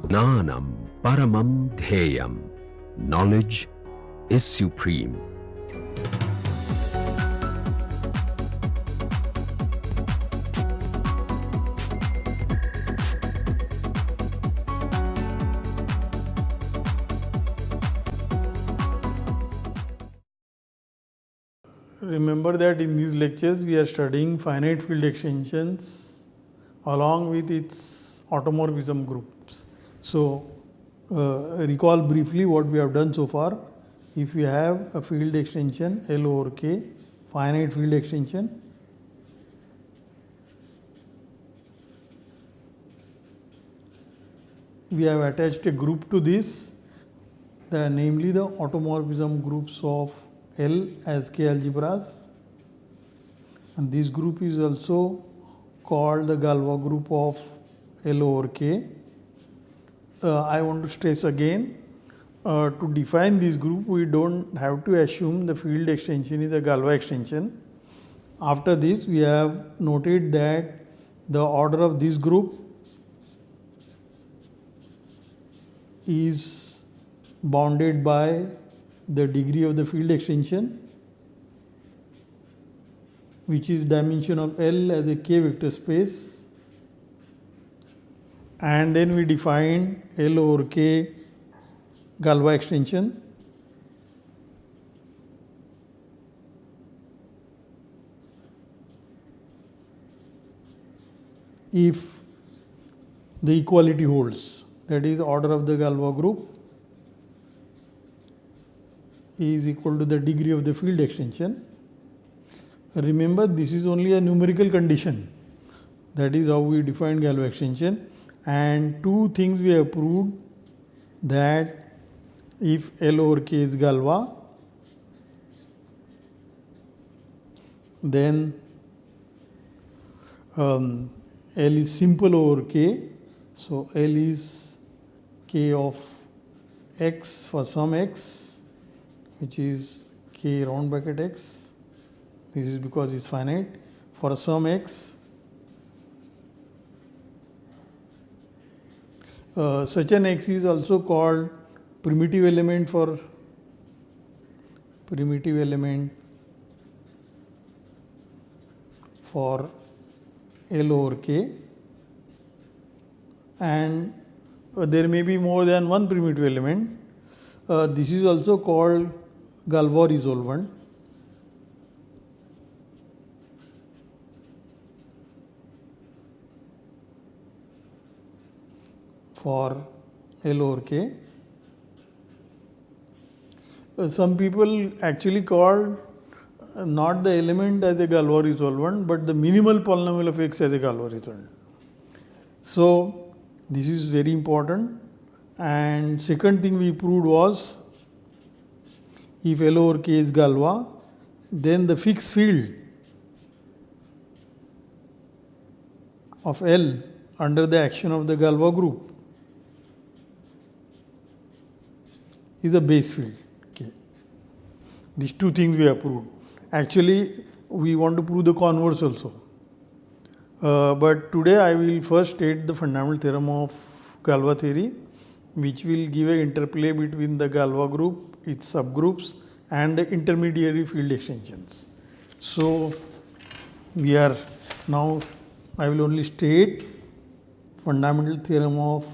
Gnanam Paramam Dheyam. Knowledge is supreme. Remember that in these lectures we are studying finite field extensions along with its automorphism groups. So, recall briefly what we have done so far. If we have a field extension L over K, finite field extension, we have attached a group to this, namely the automorphism groups of L as K algebras, and this group is also called the Galois group of L over K. I want to stress again, to define this group we don't have to assume the field extension is a Galois extension. After this we have noted that the order of this group is bounded by the degree of the field extension, which is dimension of L as a K vector space, and then we define L over K Galois extension. If the equality holds, that is order of the Galois group is equal to the degree of the field extension. Remember, this is only a numerical condition. That is how we define Galois extension. And two things we have proved, that if L over K is Galois, then L is simple over K. So L is K of x for some x, which is K round bracket x. This is because it's finite. For some x, such an x is also called primitive element for L over K, and there may be more than one primitive element. This is also called Galois resolvent. For L over K. Some people actually call not the element as a Galois resolvent, but the minimal polynomial of x as a Galois resolvent. So this is very important. And second thing we proved was, if L over K is Galois, then the fixed field of L under the action of the Galois group is a base field. Okay. These two things we have proved. Actually, we want to prove the converse also. But today I will first state the fundamental theorem of Galois theory, which will give an interplay between the Galois group, its subgroups, and the intermediary field extensions. So we are now, I will only state fundamental theorem of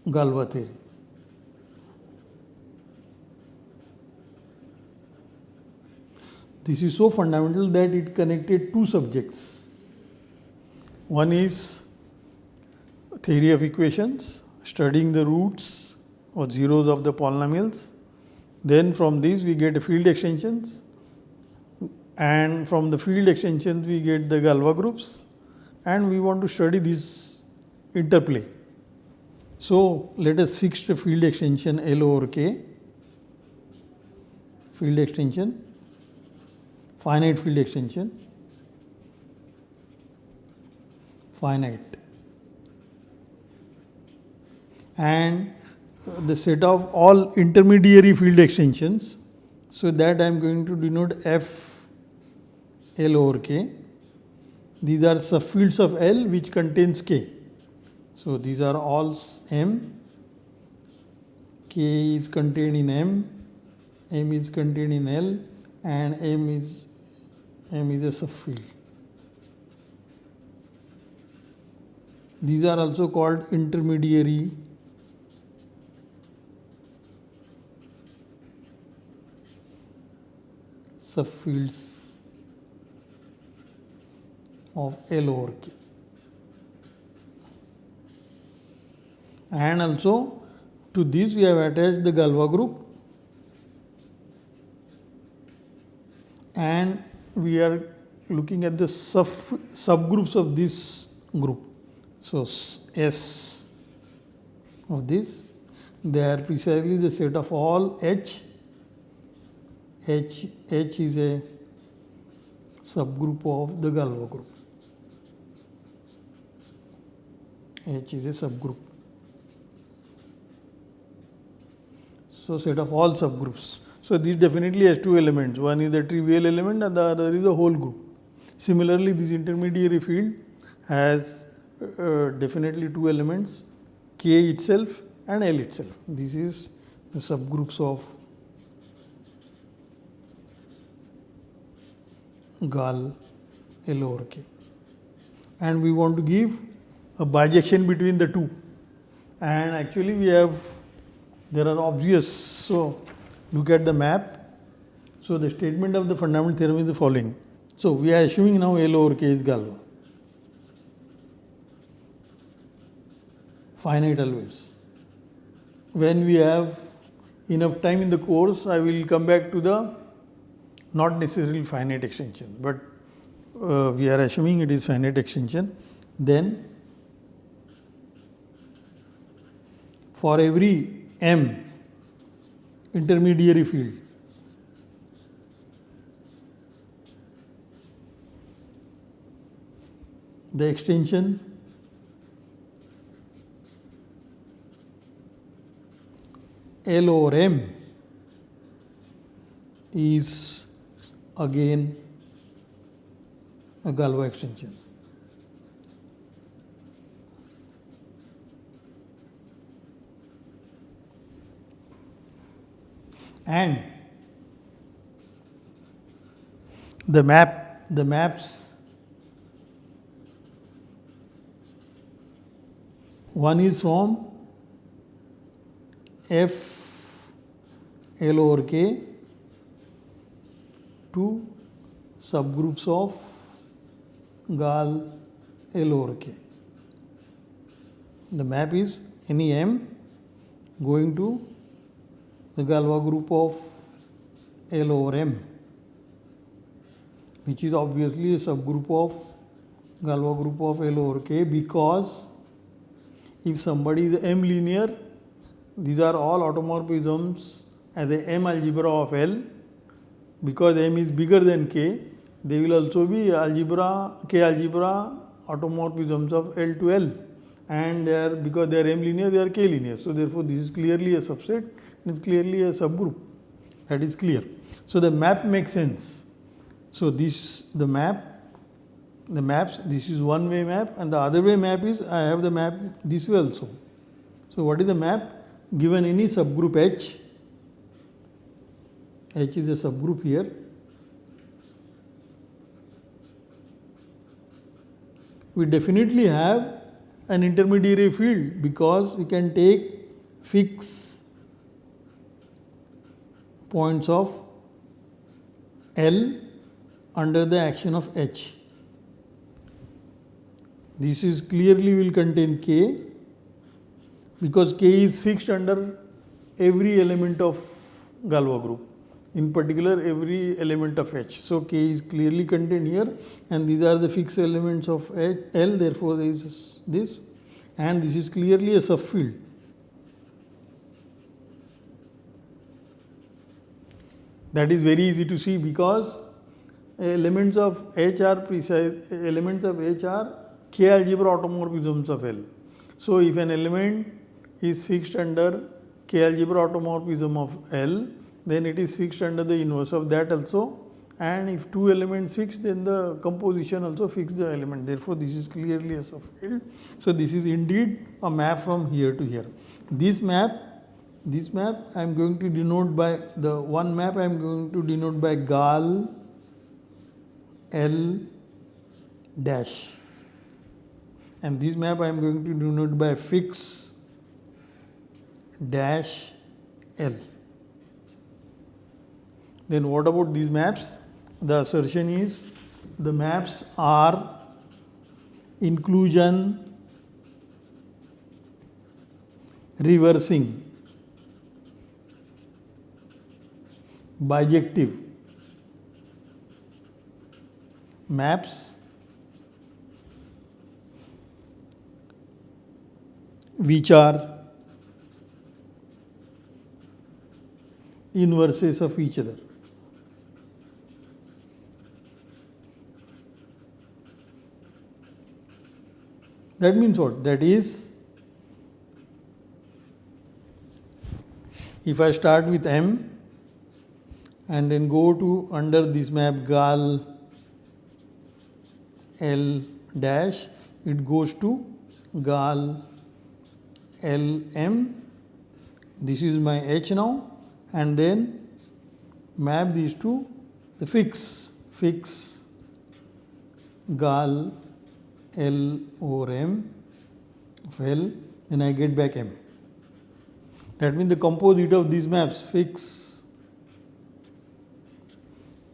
Galois theory. This is so fundamental that it connected two subjects. One is theory of equations, studying the roots or zeros of the polynomials. Then from these we get field extensions, and from the field extensions we get the Galois groups, and we want to study this interplay. So let us fix the field extension L over K, field extension, finite field extension, finite, and the set of all intermediary field extensions So that I am going to denote F L over K. These are subfields of L which contains K. So these are all M. K is contained in M is contained in L, and M is a subfield. These are also called intermediary subfields of L over K. And also to this we have attached the Galois group, and we are looking at the subgroups of this group. So S of this, they are precisely the set of all H. H is a subgroup of the Galois group. H is a subgroup. So set of all subgroups. So this definitely has two elements. One is the trivial element and the other is the whole group. Similarly, this intermediary field has definitely two elements, K itself and L itself. This is the subgroups of Gal L over K. And we want to give a bijection between the two. And actually there are obvious. So look at the map. So the statement of the fundamental theorem is the following. So we are assuming now L over K is Galois. Finite always. When we have enough time in the course, I will come back to the not necessarily finite extension, but we are assuming it is finite extension. Then for every M intermediary field, the extension L over M is again a Galois extension. And the maps, one is from F L over K to subgroups of Gal L over K. The map is any M going to the Galois group of L over M, which is obviously a subgroup of Galois group of L over K, because if somebody is M linear, these are all automorphisms as a M algebra of L. Because M is bigger than K, they will also be K algebra automorphisms of L to L, and because they are M linear, they are K linear. So therefore this is clearly a subset, it is clearly a subgroup. That is clear. So the map makes sense. So this the maps, this is one way map, and the other way map is I have the map this way also. So what is the map? Given any subgroup H is a subgroup here, we definitely have an intermediary field, because we can take fixed points of L under the action of H. This is clearly will contain K, because K is fixed under every element of Galois group, in particular every element of H. So K is clearly contained here, and these are the fixed elements of L, therefore there is this, and this is clearly a subfield. That is very easy to see, because elements of H are K algebra automorphisms of L. So if an element is fixed under K algebra automorphism of L, then it is fixed under the inverse of that also, and if two elements fixed, then the composition also fix the element. Therefore, this is clearly a subfield. So, this is indeed a map from here to here. This map I am going to denote by the one map I am going to denote by gal L dash, and this map I am going to denote by fix dash L. Then what about these maps? The assertion is the maps are inclusion reversing bijective maps which are inverses of each other. That means what? That is, if I start with M and then go to under this map gal L dash, it goes to gal L M. This is my H now, and then map these to the fix gal L over M of L, then I get back M. That means the composite of these maps,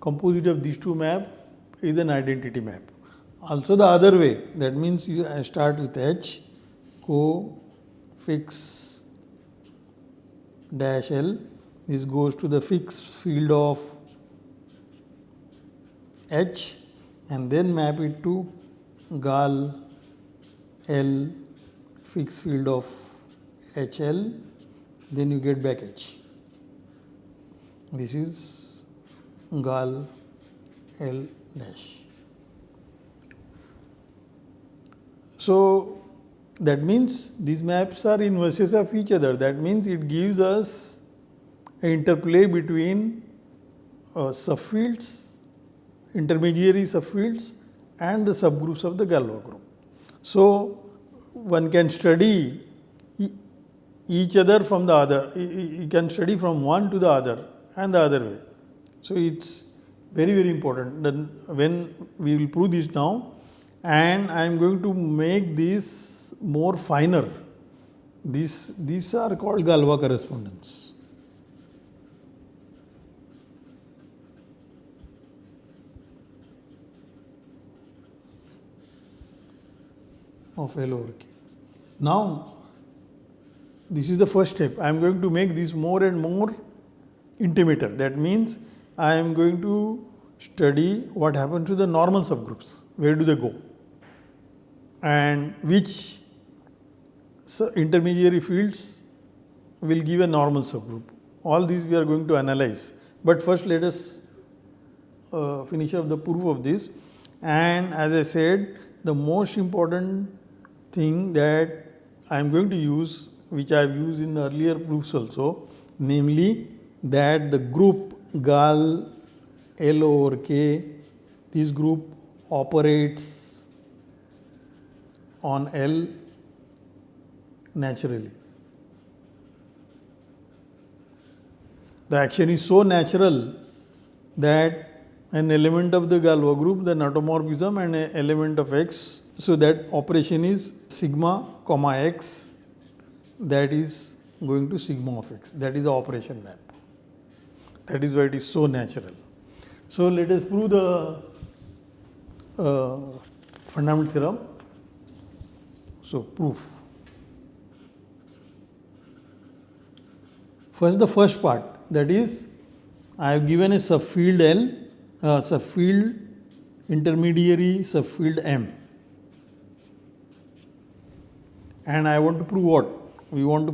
composite of these two maps is an identity map. Also the other way, that means I start with H, go fix dash L, this goes to the fixed field of H, and then map it to gal L fixed field of HL, then you get back H. This is gal L dash. So that means these maps are inverses of each other. That means it gives us an interplay between subfields, intermediary subfields, and the subgroups of the Galois group. So one can study each other from the other. You can study from one to the other and the other way. So it's very, very important. Then when we will prove this now, and I am going to make this more finer. These are called Galois correspondence. Of L over K. Now, this is the first step. I am going to make this more and more intimater. That means I am going to study what happens to the normal subgroups. Where do they go? And which intermediary fields will give a normal subgroup. All these we are going to analyze. But first let us finish up the proof of this. And as I said, the most important thing that I am going to use, which I have used in earlier proofs also, namely that the group gal L over K, this group operates on L naturally. The action is so natural that an element of the Galois group, the automorphism, and an element of X. So that operation is sigma comma X, that is going to sigma of X. That is the operation map. That is why it is so natural. So let us prove the fundamental theorem. So proof. First, the first part, that is, I have given a subfield L, subfield intermediary subfield M, and I want to prove what? We want to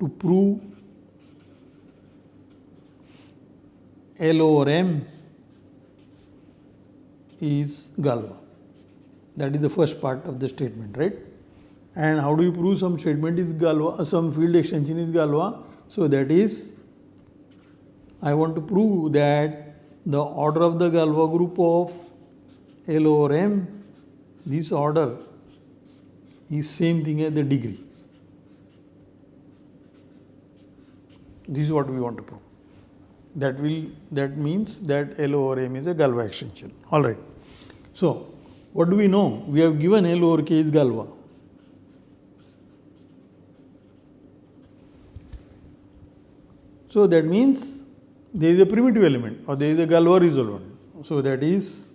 prove L over M is Galois. That is the first part of the statement, right? And how do you prove some statement is Galois, some field extension is Galois? So that is I want to prove that the order of the Galois group of L over M, this order is same thing as the degree. This is what we want to prove. That means that L over M is a Galois extension. All right. So what do we know? We have given L over K is Galois. So that means there is a primitive element or there is a Galois resolvent. So that is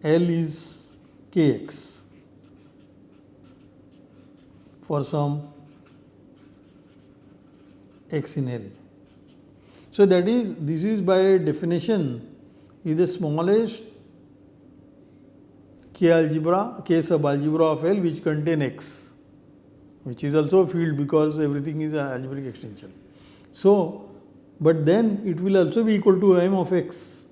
L is Kx for some x in L. So that is, this is by definition is the smallest K algebra, K sub algebra of L which contain x, which is also a field because everything is an algebraic extension. So, but then it will also be equal to M of x,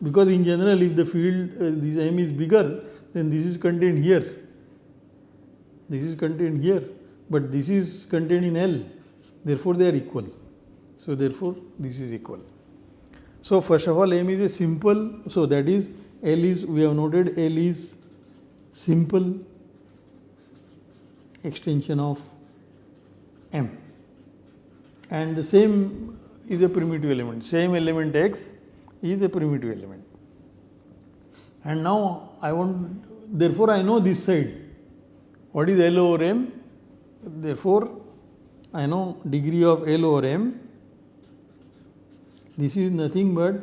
because in general if the field this M is bigger, then this is contained here, this is contained here, but this is contained in L, therefore they are equal. So therefore this is equal. So first of all M is a simple, so that is L is, we have noted L is simple extension of M, and the same is a primitive element, same element x is a primitive element. And now I want, therefore I know this side, what is L over M, therefore I know degree of L over M, this is nothing but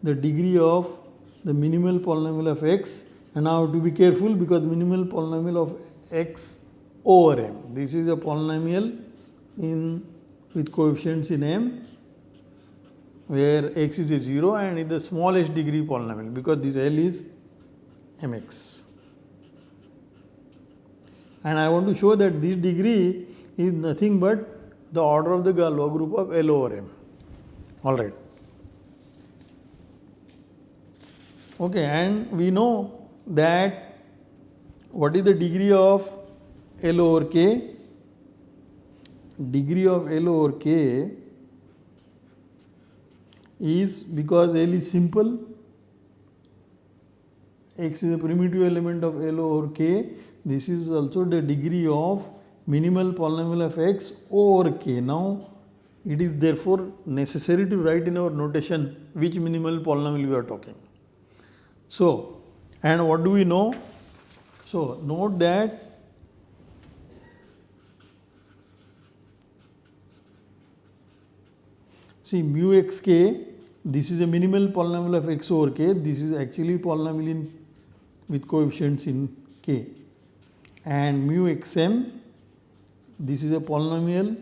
the degree of the minimal polynomial of x, and now to be careful because minimal polynomial of x over M, this is a polynomial with coefficients in M where x is a 0 and is the smallest degree polynomial because this L is Mx. And I want to show that this degree is nothing but the order of the Galois group of L over M. All right. Okay, and we know that what is the degree of L over K? Degree of L over K is, because L is simple, x is a primitive element of L over K, this is also the degree of minimal polynomial of x over K. Now it is therefore necessary to write in our notation which minimal polynomial we are talking. So, and what do we know? So note that see mu xk, this is a minimal polynomial of x over k, this is actually polynomial with coefficients in k, and mu xm, this is a polynomial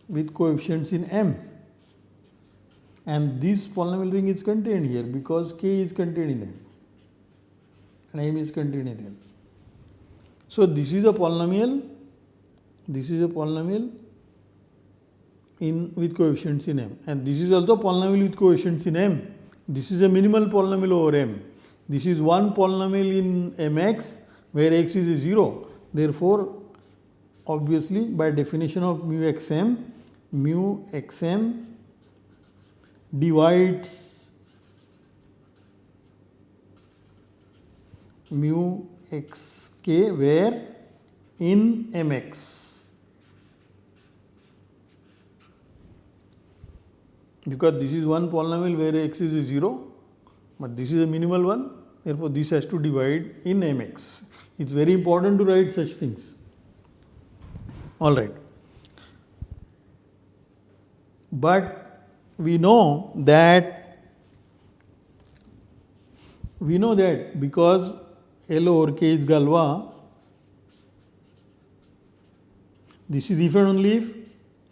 with coefficients in m, and this polynomial ring is contained here because k is contained in m and m is contained in l. So this is a polynomial with coefficients in m, and this is also polynomial with coefficients in m. This is a minimal polynomial over m. This is one polynomial in mx where x is a 0. Therefore, obviously by definition of mu xm divides mu xk where in mx, because this is one polynomial where x is a 0, but this is a minimal one, therefore this has to divide in mx. It is very important to write such things. All right. But we know that because L over K is Galois, this is if and only if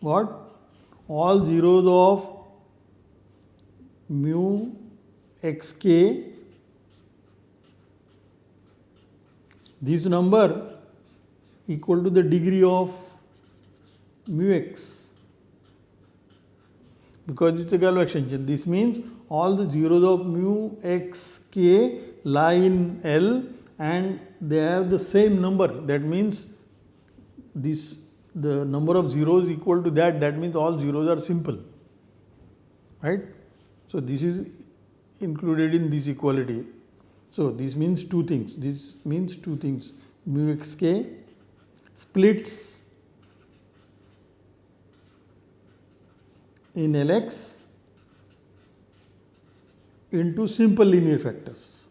what? All zeros of mu xk, this number equal to the degree of mu x, because it is a Galois extension. This means all the zeros of mu xk lie in L and they have the same number. That means this the number of zeros equal to that, that means all zeros are simple, right? So this is included in this equality. So this means two things. This means two things. Mu xk splits in Lx into simple linear factors.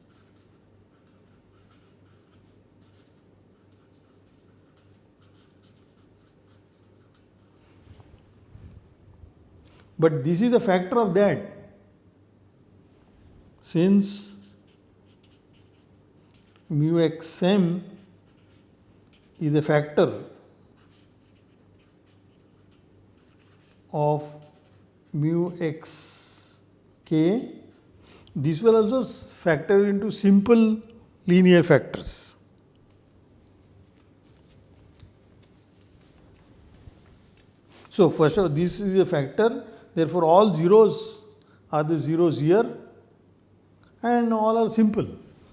But this is a factor of that. Since mu xm is a factor of mu xk, this will also factor into simple linear factors. So first of all, this is a factor, therefore all zeros are the zeros here and all are simple.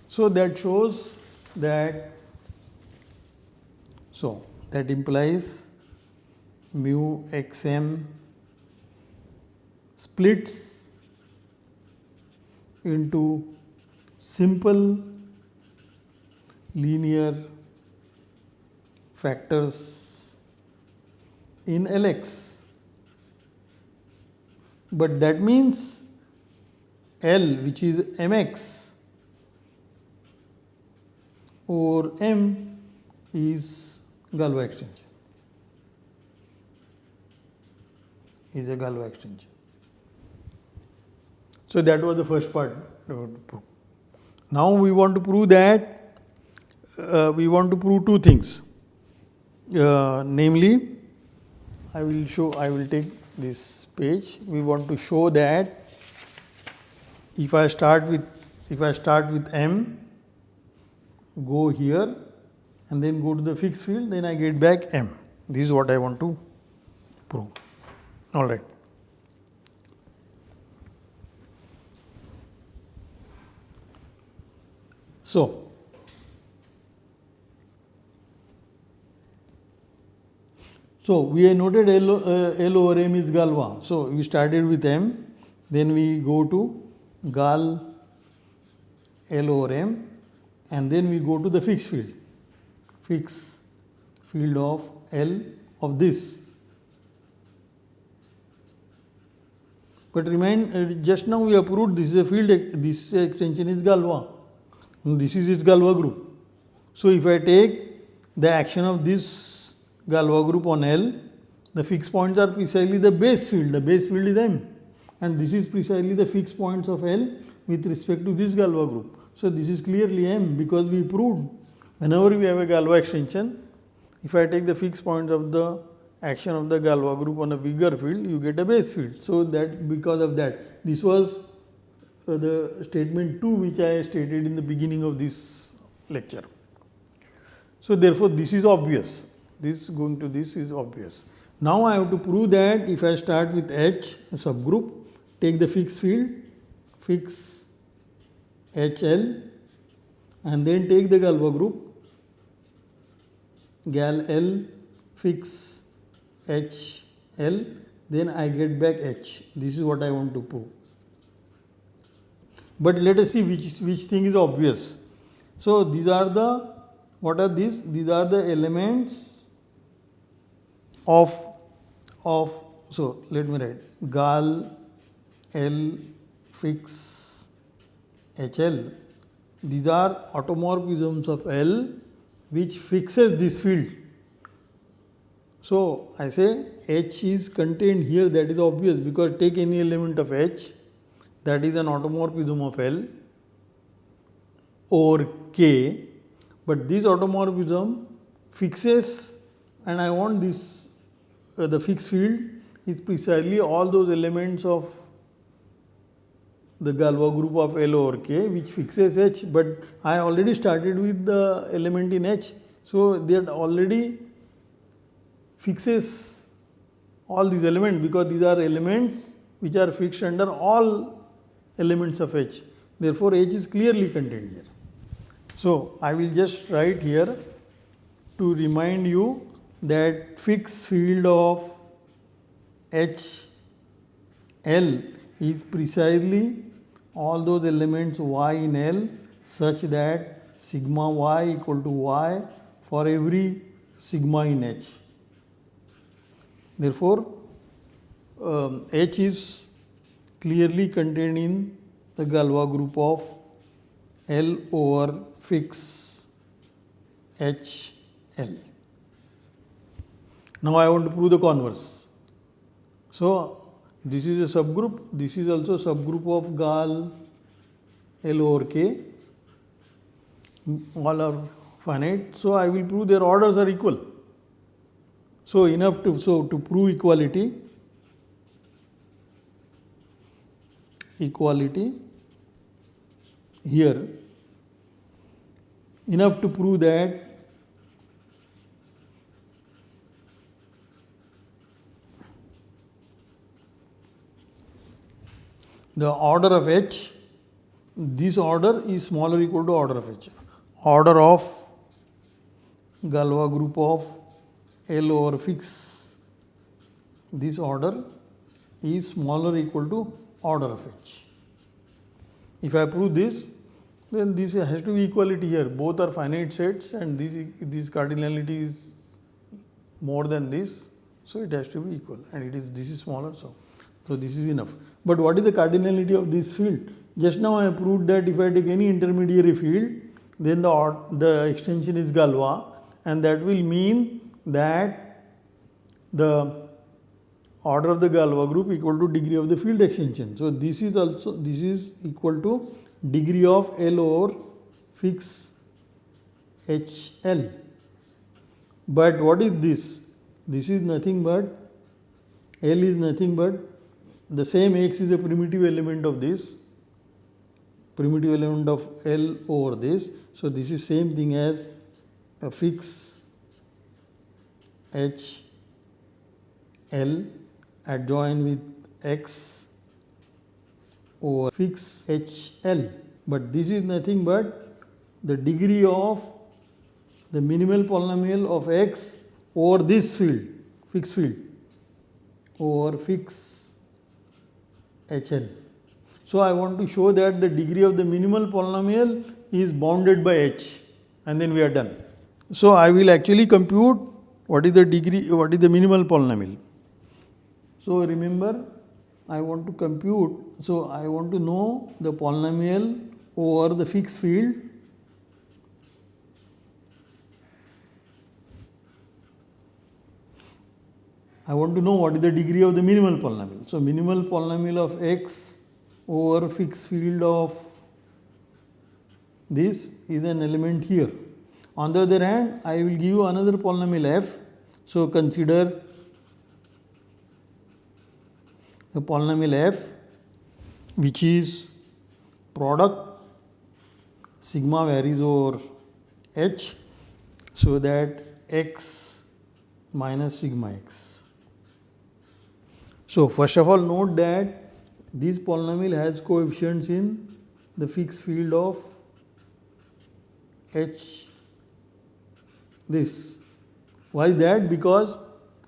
So that shows that, so that implies mu xm splits into simple linear factors in Lx. But that means L, which is mx over m, is Galois extension, is a Galois extension. So that was the first part. Now we want to prove that we want to prove two things. Namely, I will take this page. We want to show that if I start with m, go here and then go to the fixed field, then I get back m. This is what I want to prove. All right. So we have noted L over m is Galois. So we started with m, then we go to Gal L over m, and then we go to the fixed field of L of this. But remind, just now we have proved this is a field, this extension is Galois. This is its Galois group. So if I take the action of this Galois group on L, the fixed points are precisely the base field. The base field is M, and this is precisely the fixed points of L with respect to this Galois group. So this is clearly M, because we proved whenever we have a Galois extension, if I take the fixed points of the action of the Galois group on a bigger field, you get a base field. So that because of that, this was the statement 2 which I stated in the beginning of this lecture. So therefore this is obvious. This going to this is obvious. Now I have to prove that if I start with H, a subgroup, take the fixed field, fix HL, and then take the Galois group, Gal L, fix HL, then I get back H. This is what I want to prove. But let us see which thing is obvious. So these are the, what are these? These are the elements of so let me write Gal L fix HL. These are automorphisms of L which fixes this field. So I say H is contained here, that is obvious, because take any element of H, that is an automorphism of L over K, but this automorphism fixes, and I want this the fixed field is precisely all those elements of the Galois group of L over K which fixes H, but I already started with the element in H, so that already fixes all these elements, because these are elements which are fixed under all elements of H. Therefore H is clearly contained here. So I will just write here to remind you that fixed field of H L is precisely all those elements y in L such that sigma y equal to y for every sigma in H. Therefore, H is clearly contained in the Galois group of L over fix H L. Now I want to prove the converse. So this is a subgroup, this is also a subgroup of Gal L over K. All are finite, so I will prove their orders are equal. So enough to prove equality here, enough to prove that the order of H, this order is smaller or equal to order of H. Order of Galois group of L over fix, this order is smaller or equal to order of H. If I prove this, then this has to be equality here. Both are finite sets and this cardinality is more than this, so it has to be equal, and this is smaller, so this is enough. But what is the cardinality of this field? Just now I proved that if I take any intermediary field, then the extension is Galois, and that will mean that the order of the Galois group equal to degree of the field extension. So this is equal to degree of L over fix HL. But what is this? This is nothing but L is nothing but the same X is a primitive element of this, primitive element of L over this. So this is same thing as a fix H L adjoined with X over fix H L. But this is nothing but the degree of the minimal polynomial of X over this field, fixed field, over fix HL. So I want to show that the degree of the minimal polynomial is bounded by H, and then we are done. So I will actually compute what is the degree, what is the minimal polynomial. So remember, I want to compute, so I want to know the polynomial over the fixed field I want to know what is the degree of the minimal polynomial. So minimal polynomial of X over fixed field of this is an element here. On the other hand, I will give you another polynomial F. So consider the polynomial F, which is product sigma varies over H, so that X minus sigma X. So first of all, note that this polynomial has coefficients in the fixed field of H this. Why is that? Because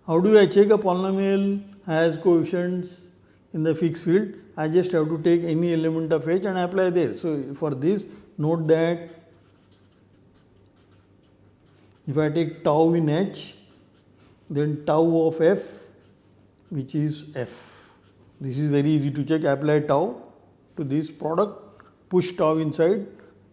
how do I check a polynomial has coefficients in the fixed field? I just have to take any element of H and apply there. So for this, note that if I take tau in H, then tau of F, which is F. This is very easy to check. Apply tau to this product, push tau inside.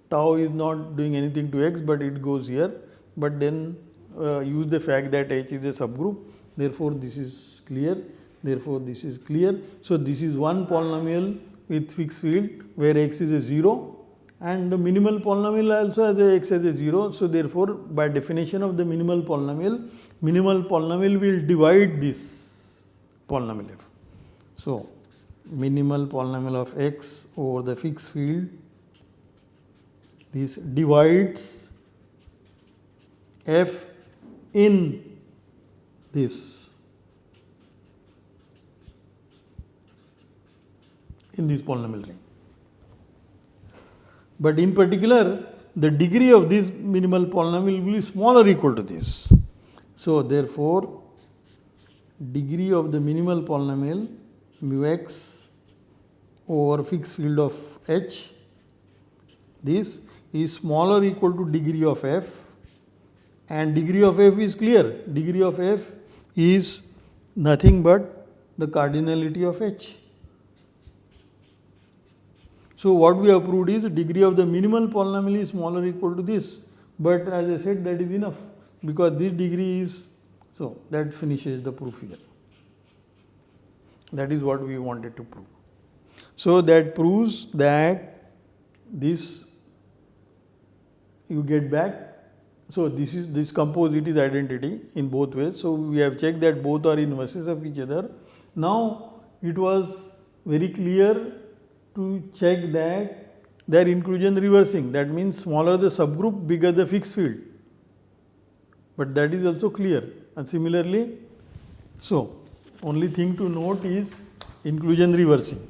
Tau is not doing anything to X, but it goes here. But then use the fact that H is a subgroup. Therefore, this is clear. Therefore, this is clear. So this is one polynomial with fixed field where X is a 0, and the minimal polynomial also has a X as a 0. So therefore, by definition of the minimal polynomial will divide this polynomial F. So minimal polynomial of X over the fixed field, this divides F in this, in this polynomial ring. But in particular, the degree of this minimal polynomial will be smaller or equal to this. So therefore, degree of the minimal polynomial mu x over fixed field of h, this is smaller or equal to degree of f, and degree of f is clear. Degree of f is nothing but the cardinality of h. So what we have proved is degree of the minimal polynomial is smaller or equal to this, but as I said, that is enough because this degree is, so that finishes the proof here. That is what we wanted to prove. So that proves that this you get back. So this composite is identity in both ways. So we have checked that both are inverses of each other. Now it was very clear to check that their inclusion reversing. That means smaller the subgroup, bigger the fixed field. But that is also clear. And similarly, so only thing to note is inclusion reversing.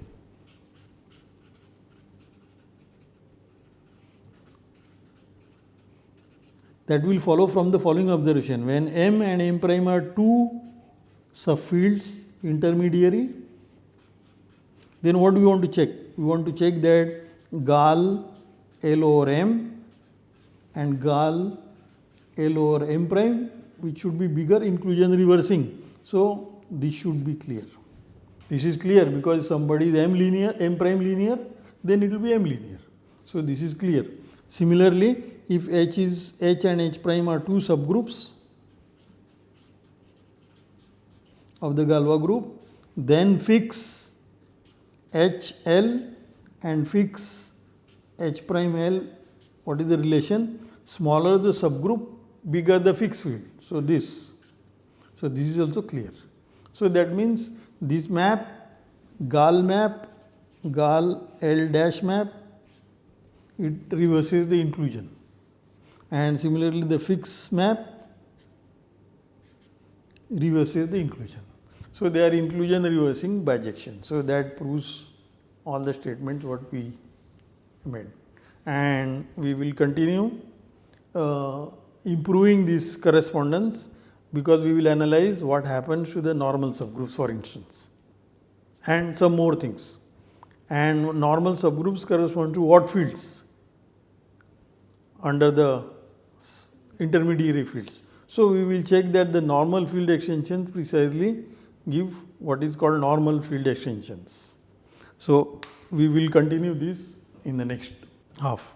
That will follow from the following observation. When M and M prime are two subfields intermediary, then what do we want to check? We want to check that gal L over M and gal L over M prime, which should be bigger, inclusion reversing. So this should be clear. This is clear because somebody is M linear, M prime linear, then it will be M linear. So this is clear. Similarly, if H and H prime are two subgroups of the Galois group, then fix HL and fix H prime L. What is the relation? Smaller the subgroup, bigger the fixed field. So this is also clear. So that means this map, gal L dash map, it reverses the inclusion. And similarly the fixed map reverses the inclusion. So they are inclusion reversing bijection. So that proves all the statements what we made. And we will continue improving this correspondence because we will analyze what happens to the normal subgroups, for instance, and some more things. And normal subgroups correspond to what fields under the intermediary fields. So we will check that the normal field extensions precisely give what is called normal field extensions. So we will continue this in the next half.